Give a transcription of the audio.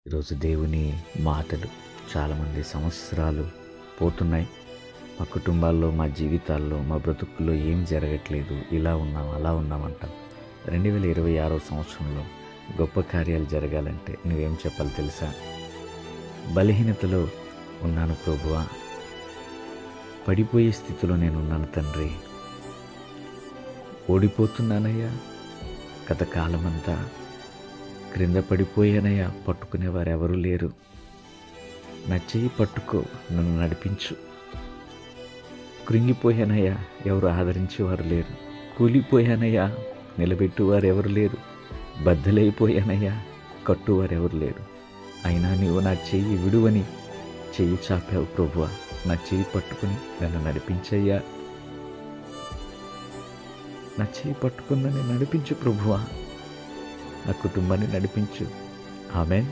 ఈరోజు దేవుని మాటలు చాలామంది సంవత్సరాలు పోతున్నాయి. మా కుటుంబాల్లో, మా జీవితాల్లో, మా బ్రతుకుల్లో ఏం జరగట్లేదు, ఇలా ఉన్నాం అలా ఉన్నామంటాం. 2026 సంవత్సరంలో గొప్ప కార్యాలు జరగాలంటే నువ్వేం చెప్పాలి తెలుసా? బలహీనతలో ఉన్నాను ప్రభువా, పడిపోయే స్థితిలో నేనున్నాను తండ్రి, ఓడిపోతున్నానయ్యా, గత కాలమంతా క్రింద పడిపోయానయ్యా, పట్టుకునేవారు ఎవరూ లేరు, నా చెయ్యి పట్టుకో, నన్ను నడిపించు. కృంగిపోయానయ్యా, ఎవరు ఆదరించేవారు లేరు, కూలిపోయానయ్యా, నిలబెట్టువారు ఎవరు లేరు, బద్దలైపోయానయ్యా, కట్టువారు ఎవరు లేరు. అయినా నీవు నా చెయ్యి విడువని చెయ్యి చాపావు ప్రభువా, నా చెయ్యి పట్టుకుని నన్ను నడిపించయ్యా, నా చెయ్యి పట్టుకుని నన్ను నడిపించు ప్రభువా, నా కుటుంబాన్ని నడిపించు. ఆమేన్.